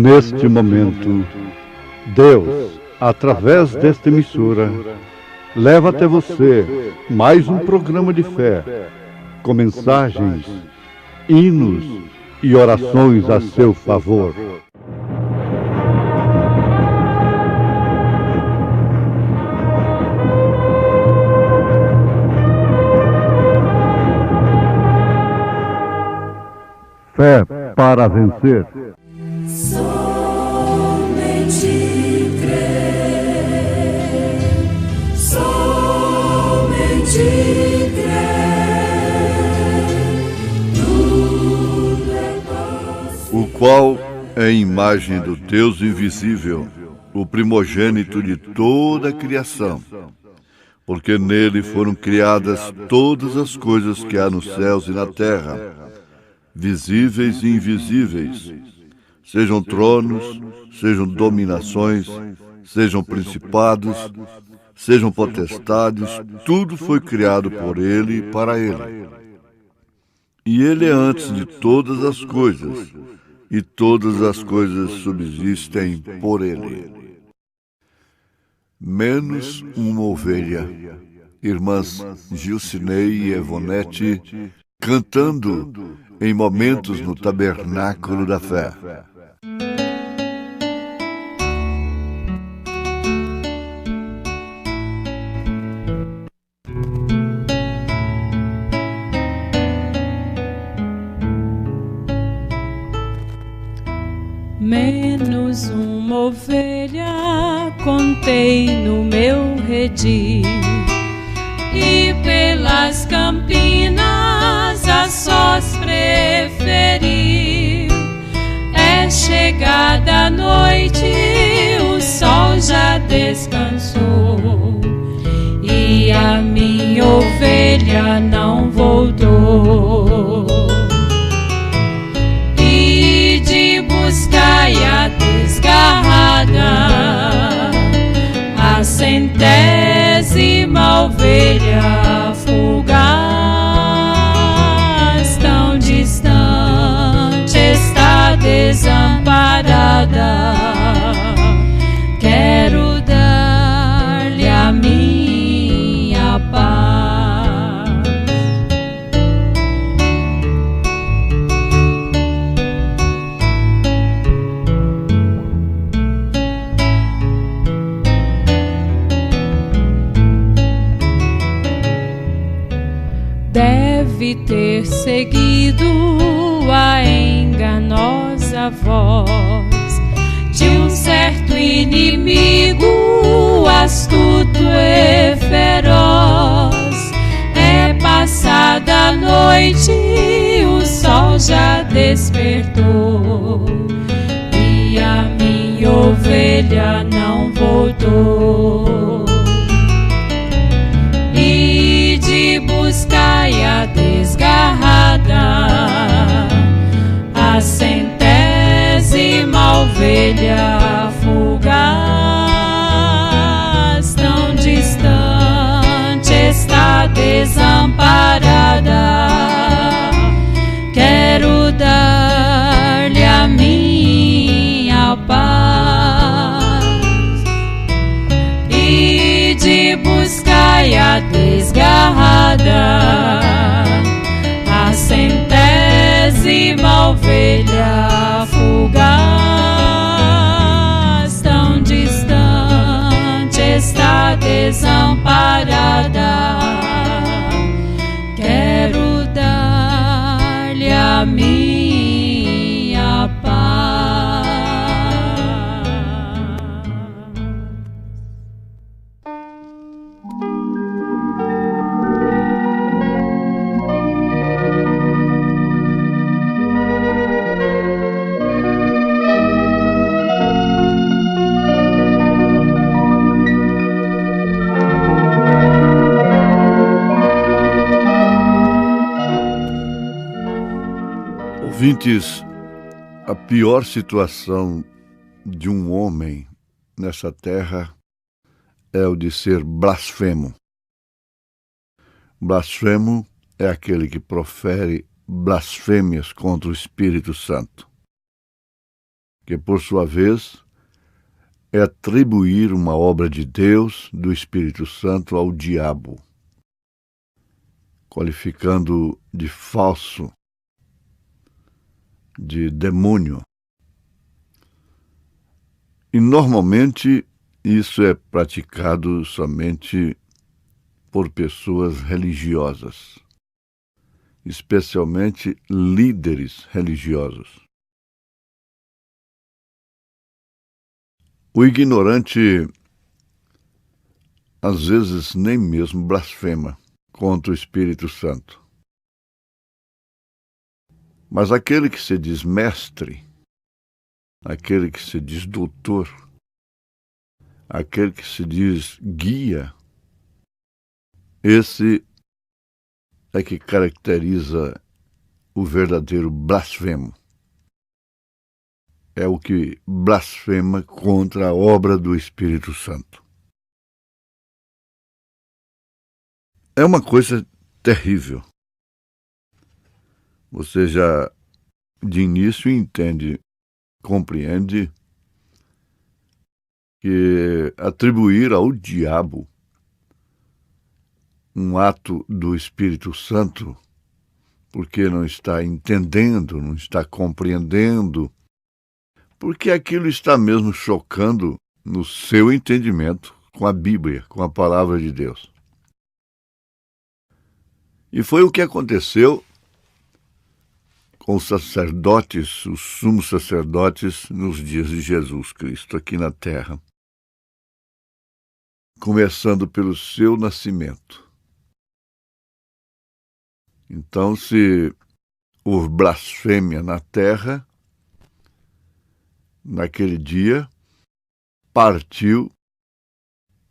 neste momento, Deus, através desta emissora, leva até você mais um programa de fé, com mensagens, hinos e orações a seu favor. Fé para vencer. Somente crer, somente crer, tudo é possível. O qual é a imagem do Deus invisível, o primogênito de toda a criação, porque nele foram criadas todas as coisas que há nos céus e na terra, visíveis e invisíveis, sejam tronos, sejam dominações, sejam principados, sejam potestades, tudo foi criado por ele e para ele. E ele é antes de todas as coisas, e todas as coisas subsistem por ele. Menos uma ovelha. Irmãs Gilcinei e Evonete cantando em momentos no Tabernáculo da Fé. Menos uma ovelha contei no meu redil, e pelas campinas a sós preferiu. É chegada a noite, o sol já descansou, e a minha ovelha não voltou. E de buscar a desgarrada, a centésima ovelha fugaz, tão distante está desamparada. Quero dar-lhe a minha paz. Deve ter seguido a enganosa voz de um certo inimigo astuto e feroz. É passada a noite, o sol já despertou, e a minha ovelha não voltou. E de buscar a desgarrada, a centésima ovelha fugaz, tão distante está desamparada. Quero dar-lhe a minha paz. E de buscar a desgarrada, a centésima ovelha fugaz, tão distante está desamparada. Quero dar-lhe a minha paz. Ouvintes, a pior situação de um homem nessa terra é o de ser blasfemo. Blasfemo é aquele que profere blasfêmias contra o Espírito Santo, que por sua vez é atribuir uma obra de Deus, do Espírito Santo, ao diabo, qualificando de falso, de demônio. E normalmente isso é praticado somente por pessoas religiosas, especialmente líderes religiosos. O ignorante, às vezes, nem mesmo blasfema contra o Espírito Santo. Mas aquele que se diz mestre, aquele que se diz doutor, aquele que se diz guia, esse é que caracteriza o verdadeiro blasfemo. É o que blasfema contra a obra do Espírito Santo. É uma coisa terrível. Você já de início entende, compreende que atribuir ao diabo um ato do Espírito Santo, porque não está entendendo, não está compreendendo, porque aquilo está mesmo chocando no seu entendimento com a Bíblia, com a palavra de Deus. E foi o que aconteceu com os sacerdotes, os sumos sacerdotes, nos dias de Jesus Cristo aqui na terra, começando pelo seu nascimento. Então, se houve blasfêmia na terra, naquele dia, partiu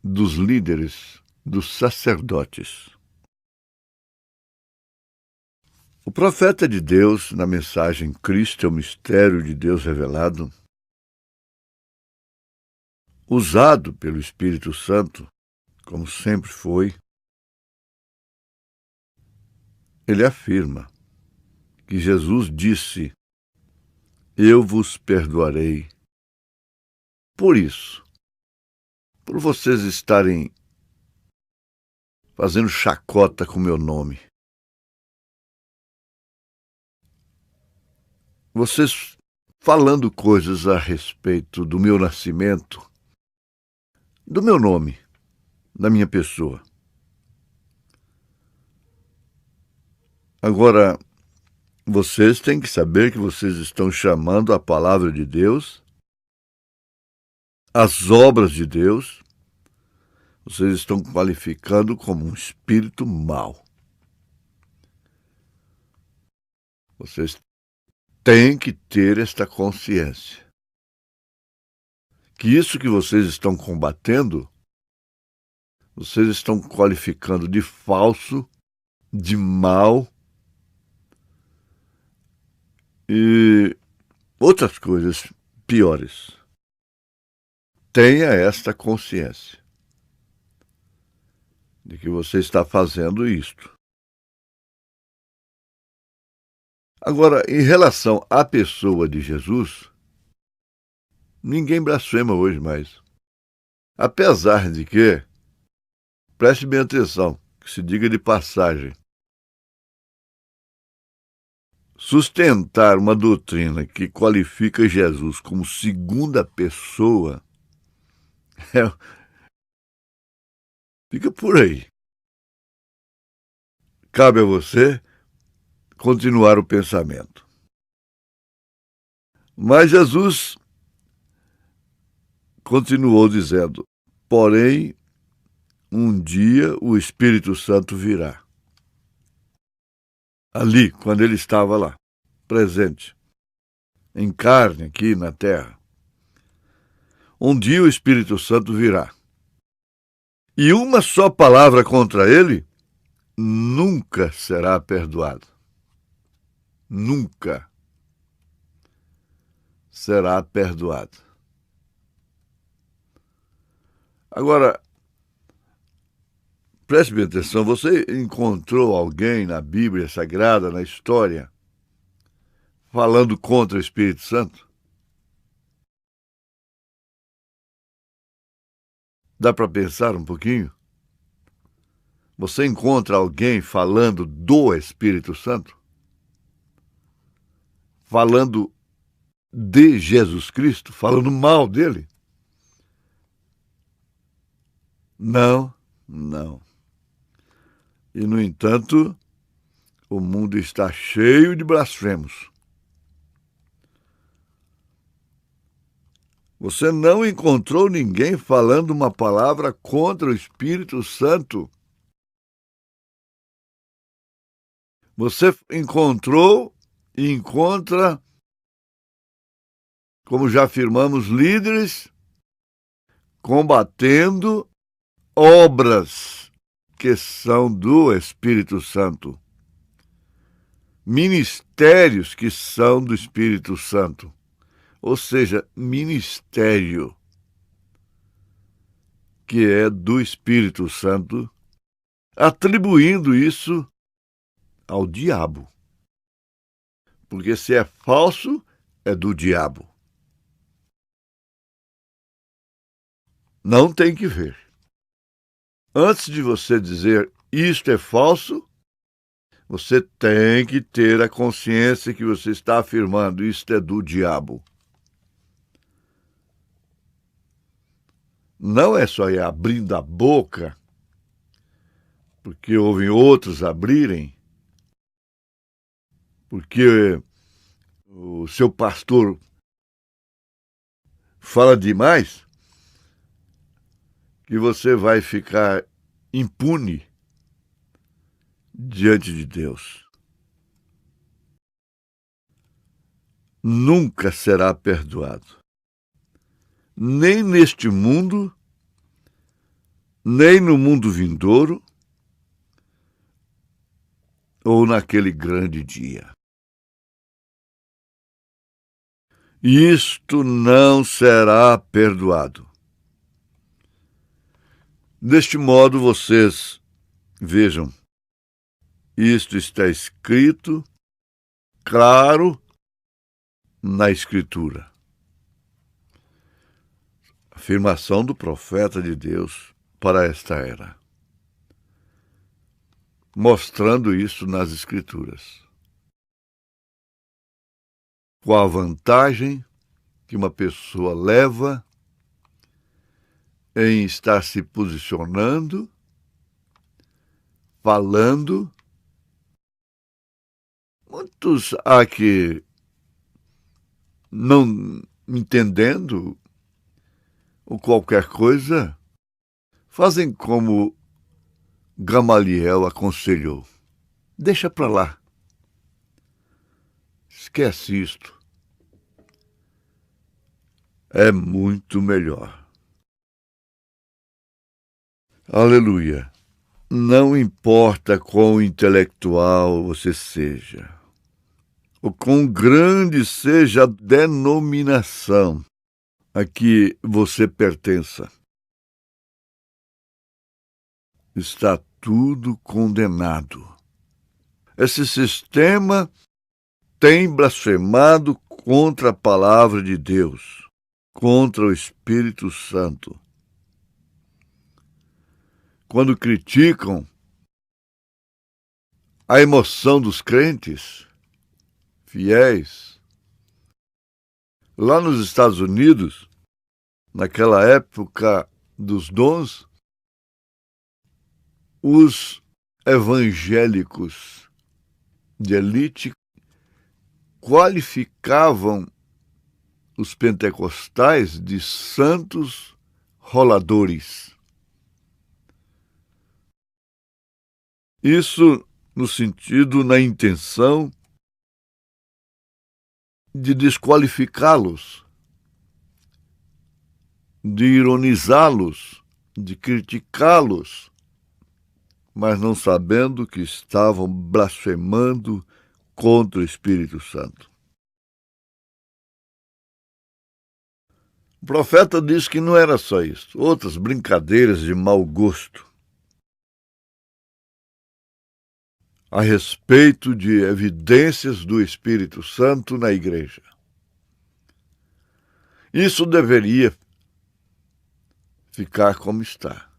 dos líderes, dos sacerdotes. O profeta de Deus, na mensagem Cristo é o mistério de Deus revelado, usado pelo Espírito Santo, como sempre foi, ele afirma que Jesus disse: eu vos perdoarei. Por isso, por vocês estarem fazendo chacota com meu nome, vocês falando coisas a respeito do meu nascimento, do meu nome, da minha pessoa. Agora, vocês têm que saber que vocês estão chamando a palavra de Deus, as obras de Deus, vocês estão qualificando como um espírito mau. Vocês têm que ter esta consciência. Que isso que vocês estão combatendo, vocês estão qualificando de falso, de mal, e outras coisas piores. Tenha esta consciência de que você está fazendo isto. Agora, em relação à pessoa de Jesus, ninguém blasfema hoje mais. Apesar de que, preste bem atenção, que se diga de passagem, sustentar uma doutrina que qualifica Jesus como segunda pessoa fica por aí. Cabe a você continuar o pensamento. Mas Jesus continuou dizendo: porém, um dia o Espírito Santo virá. Ali, quando ele estava lá, presente, em carne aqui na terra. Um dia o Espírito Santo virá. E uma só palavra contra ele nunca será perdoada. Nunca será perdoada. Agora, preste bem atenção, você encontrou alguém na Bíblia Sagrada, na história, falando contra o Espírito Santo? Dá para pensar um pouquinho? Você encontra alguém falando do Espírito Santo? Falando de Jesus Cristo? Falando mal dele? Não, não. E, no entanto, o mundo está cheio de blasfemos. Você não encontrou ninguém falando uma palavra contra o Espírito Santo. Você encontrou e encontra, como já afirmamos, líderes combatendo obras que são do Espírito Santo. Ministérios que são do Espírito Santo. Ou seja, ministério que é do Espírito Santo, atribuindo isso ao diabo. Porque se é falso, é do diabo. Não tem que ver. Antes de você dizer isto é falso, você tem que ter a consciência que você está afirmando isto é do diabo. Não é só ir abrindo a boca, porque ouvem outros abrirem, porque o seu pastor fala demais, que você vai ficar impune diante de Deus. Nunca será perdoado. Nem neste mundo, nem no mundo vindouro, ou naquele grande dia. Isto não será perdoado. Deste modo, vocês vejam, isto está escrito, claro, na Escritura. Afirmação do profeta de Deus para esta era, mostrando isso nas Escrituras. Qual a vantagem que uma pessoa leva em estar se posicionando, falando. Muitos há que, não entendendo ou qualquer coisa, fazem como Gamaliel aconselhou. Deixa para lá. Esquece isto. É muito melhor. Aleluia. Não importa quão intelectual você seja, ou quão grande seja a denominação a que você pertença, está tudo condenado. Esse sistema tem blasfemado contra a palavra de Deus, contra o Espírito Santo. Quando criticam a emoção dos crentes fiéis, lá nos Estados Unidos, naquela época dos dons, os evangélicos de elite qualificavam os pentecostais de santos roladores. Isso no sentido, na intenção de desqualificá-los, de ironizá-los, de criticá-los, mas não sabendo que estavam blasfemando contra o Espírito Santo. O profeta diz que não era só isso, outras brincadeiras de mau gosto a respeito de evidências do Espírito Santo na igreja. Isso deveria ficar como está.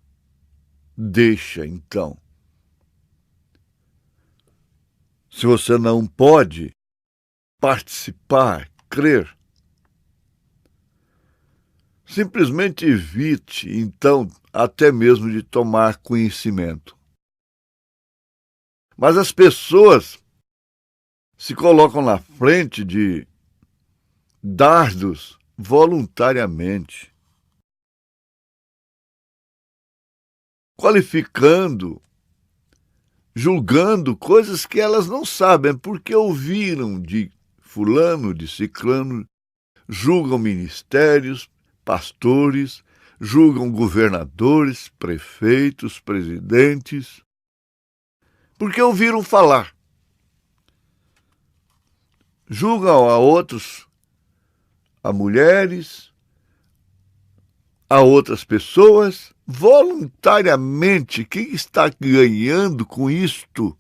Deixa, então. Se você não pode participar, crer, simplesmente evite, então, até mesmo de tomar conhecimento. Mas as pessoas se colocam na frente de dardos voluntariamente, qualificando, julgando coisas que elas não sabem, porque ouviram de fulano, de ciclano, julgam ministérios, pastores, julgam governadores, prefeitos, presidentes, porque ouviram falar. Julgam a outros, a mulheres, a outras pessoas, voluntariamente. Quem está ganhando com isto?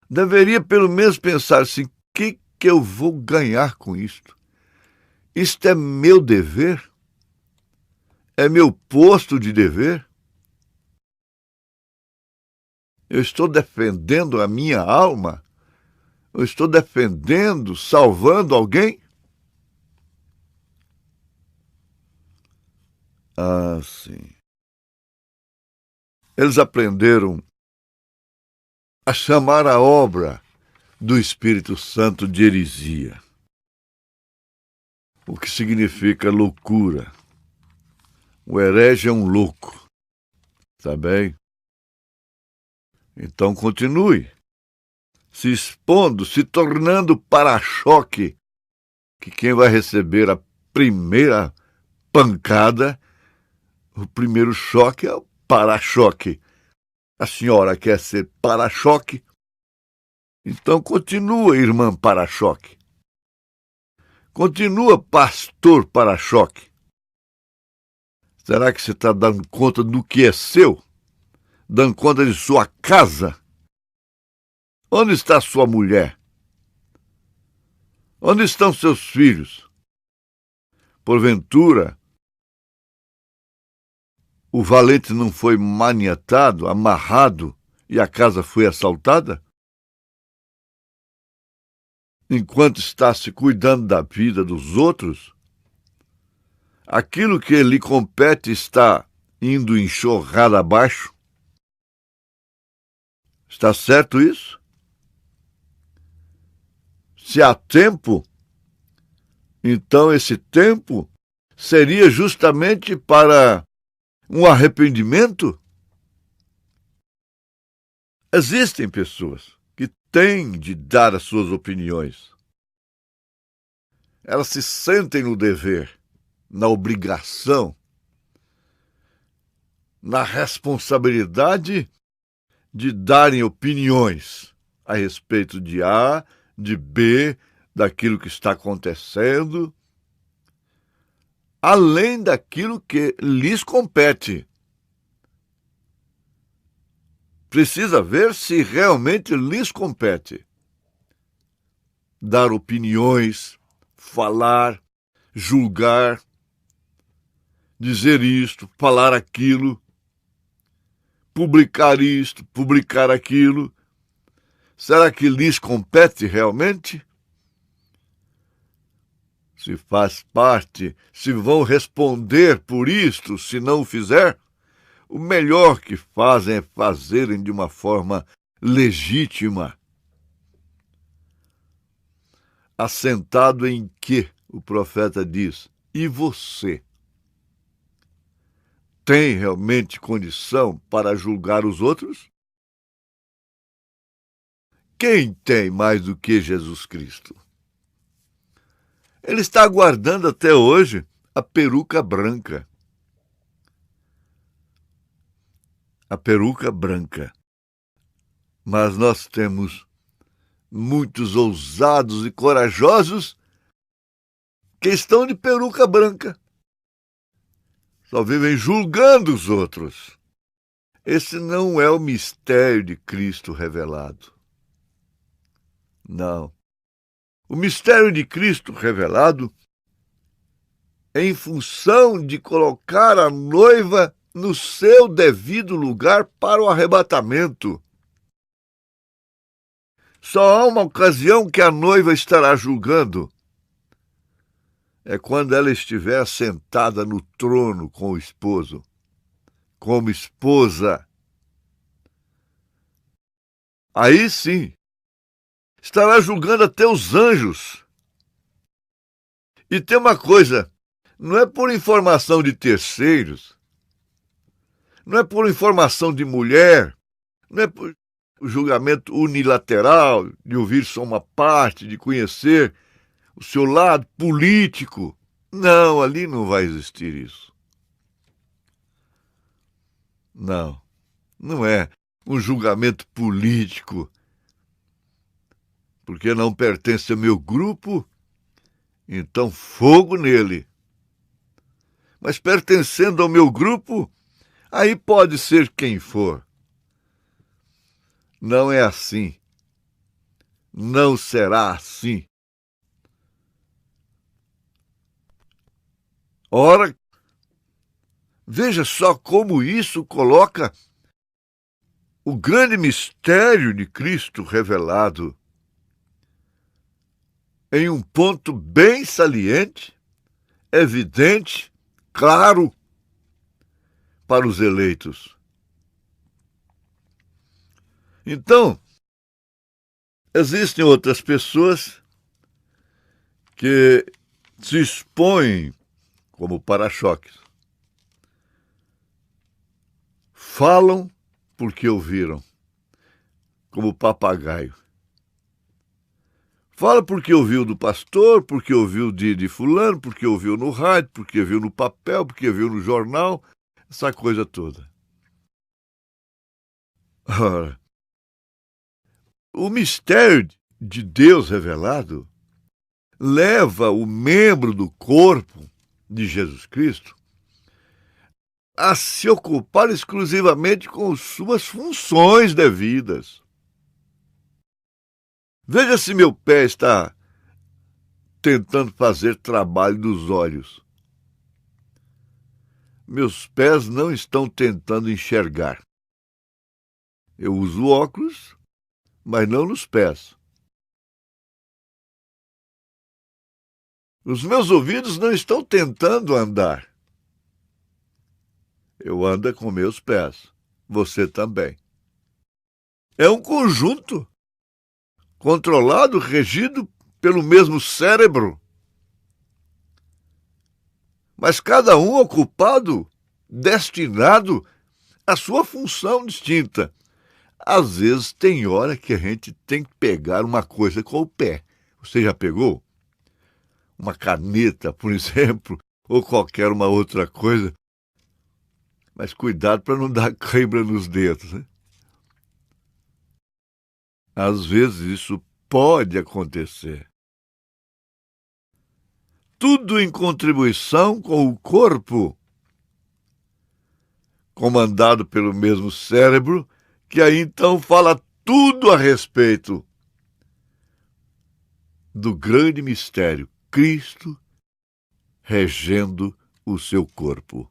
Deveria pelo menos pensar assim, o que eu vou ganhar com isto? Isto é meu dever? É meu posto de dever? Eu estou defendendo a minha alma? Eu estou defendendo, salvando alguém? Ah, sim. Eles aprenderam a chamar a obra do Espírito Santo de heresia, o que significa loucura. O herege é um louco, tá bem? Então continue se expondo, se tornando para-choque, que quem vai receber a primeira pancada, o primeiro choque é o para-choque. A senhora quer ser para-choque? Então continua, irmã para-choque. Continua, pastor para-choque. Será que você está dando conta do que é seu? Dando conta de sua casa? Onde está sua mulher? Onde estão seus filhos? Porventura, o valente não foi maniatado, amarrado e a casa foi assaltada? Enquanto está se cuidando da vida dos outros, aquilo que lhe compete está indo enxurrada abaixo? Está certo isso? Se há tempo, então esse tempo seria justamente para um arrependimento? Existem pessoas que têm de dar as suas opiniões. Elas se sentem no dever, na obrigação, na responsabilidade de darem opiniões a respeito de A, de B, daquilo que está acontecendo, além daquilo que lhes compete. Precisa ver se realmente lhes compete. Dar opiniões, falar, julgar, dizer isto, falar aquilo, publicar isto, publicar aquilo. Será que lhes compete realmente? Se faz parte, se vão responder por isto, se não o fizer, o melhor que fazem é fazerem de uma forma legítima. Assentado em que, o profeta diz, e você? Tem realmente condição para julgar os outros? Quem tem mais do que Jesus Cristo? Ele está aguardando até hoje a peruca branca. A peruca branca. Mas nós temos muitos ousados e corajosos que estão de peruca branca. Só vivem julgando os outros. Esse não é o mistério de Cristo revelado. Não. O mistério de Cristo revelado em função de colocar a noiva no seu devido lugar para o arrebatamento. Só há uma ocasião que a noiva estará julgando. É quando ela estiver sentada no trono com o esposo, como esposa. Aí sim, estará julgando até os anjos. E tem uma coisa, não é por informação de terceiros, não é por informação de mulher, não é por julgamento unilateral, de ouvir só uma parte, de conhecer o seu lado político. Não, ali não vai existir isso. Não, não é um julgamento político, porque não pertence ao meu grupo, então fogo nele. Mas pertencendo ao meu grupo, aí pode ser quem for. Não é assim. Não será assim. Ora, veja só como isso coloca o grande mistério de Cristo revelado em um ponto bem saliente, evidente, claro para os eleitos. Então, existem outras pessoas que se expõem como para-choques. Falam porque ouviram, como papagaio. Fala porque ouviu do pastor, porque ouviu de fulano, porque ouviu no rádio, porque viu no papel, porque viu no jornal, essa coisa toda. Ora, o mistério de Deus revelado leva o membro do corpo de Jesus Cristo a se ocupar exclusivamente com suas funções devidas. Veja se meu pé está tentando fazer trabalho dos olhos. Meus pés não estão tentando enxergar. Eu uso óculos, mas não nos pés. Os meus ouvidos não estão tentando andar. Eu ando com meus pés. Você também. É um conjunto controlado, regido pelo mesmo cérebro. Mas cada um ocupado, destinado à sua função distinta. Às vezes tem hora que a gente tem que pegar uma coisa com o pé. Você já pegou? Uma caneta, por exemplo, ou qualquer uma outra coisa. Mas cuidado para não dar cãibra nos dedos, né? Às vezes isso pode acontecer. Tudo em contribuição com o corpo, comandado pelo mesmo cérebro, que aí então fala tudo a respeito do grande mistério, Cristo regendo o seu corpo.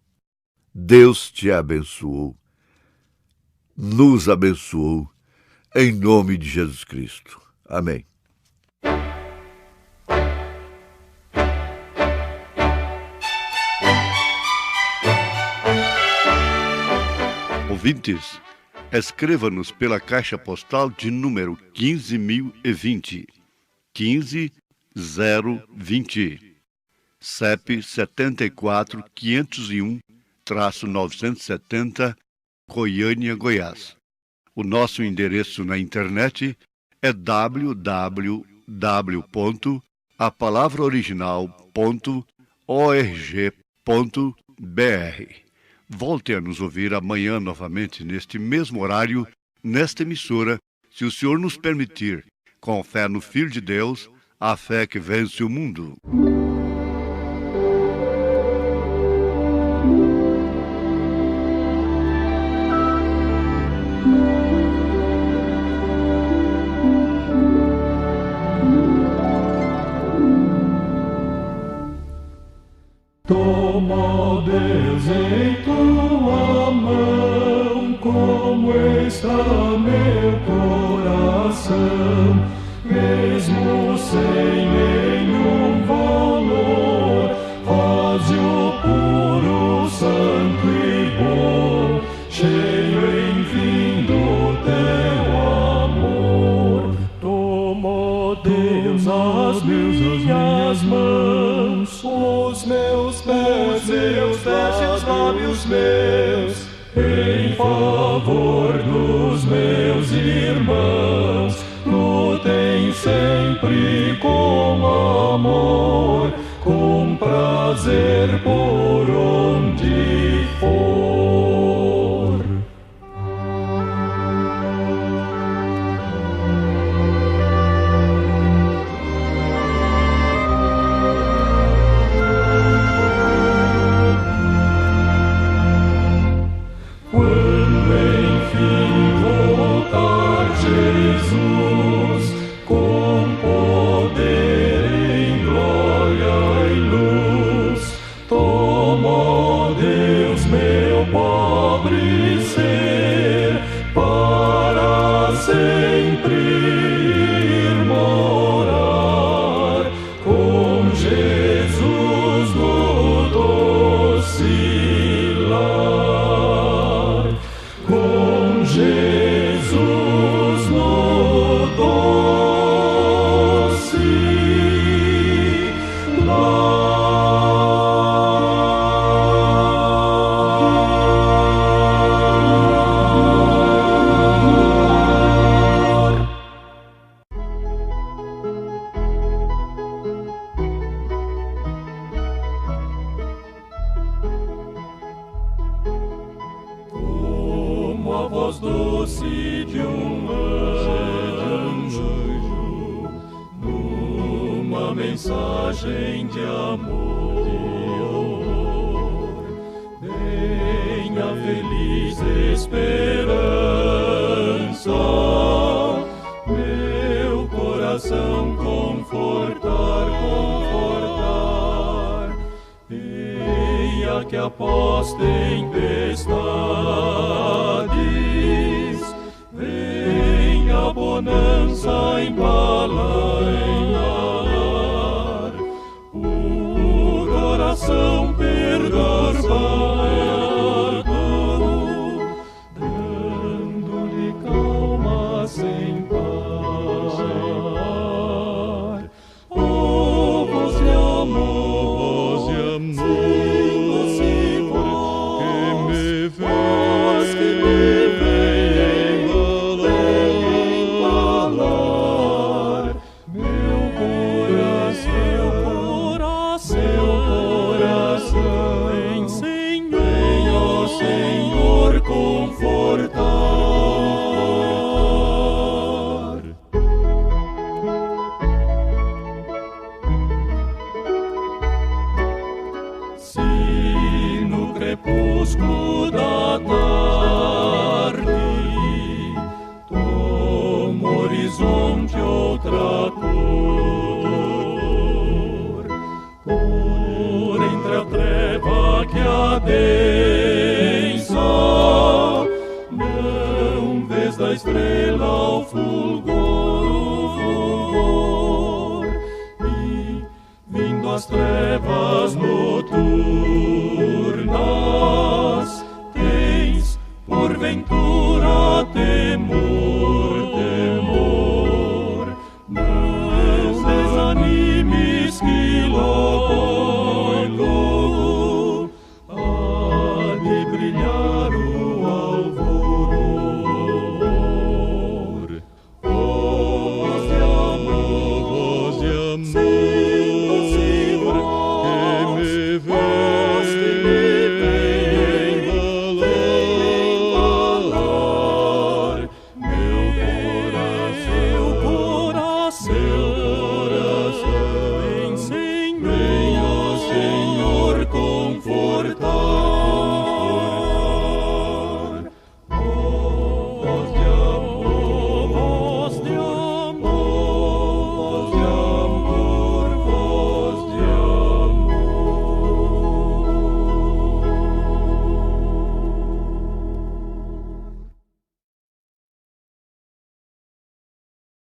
Deus te abençoou, nos abençoou, em nome de Jesus Cristo. Amém. Ouvintes, escreva-nos pela caixa postal de número 15.020, 15020, CEP 74.501-970, Goiânia, Goiás. O nosso endereço na internet é www.apalavraoriginal.org.br. Volte a nos ouvir amanhã novamente, neste mesmo horário, nesta emissora, se o Senhor nos permitir, com fé no Filho de Deus, a fé que vence o mundo. Todo Toma, Deus, em tua mão, como está meu coração, mesmo sem nenhum valor, faze-o puro, santo e bom, cheio enfim do teu amor. Toma, Deus, as minhas mãos, os meus pés e os lábios meus, em favor dos meus irmãos, lutem sempre com amor, com prazer por onde for. Quando enfim voltar Jesus, com poder em glória e luz, toma, Deus, meu pobre ser, para sempre ir morar com Jesus no doce lar, com Jesus no doce lar. Como a voz doce de um anjo, numa mensagem de amor, venha feliz esperança, meu coração confortar. Eia que após tempestades, venha bonança embalar, o coração perdoar, dando-lhe calma sem par. Oh, voz de amor, sim, voz que me vem embalar meu coração, vem, Senhor, confortar. Se no crepúsculo da tarde toma o horizonte outra cor, por entre a treva que adensa, não vês da estrela o fulgor, e vindo as trevas noturnas, tens porventura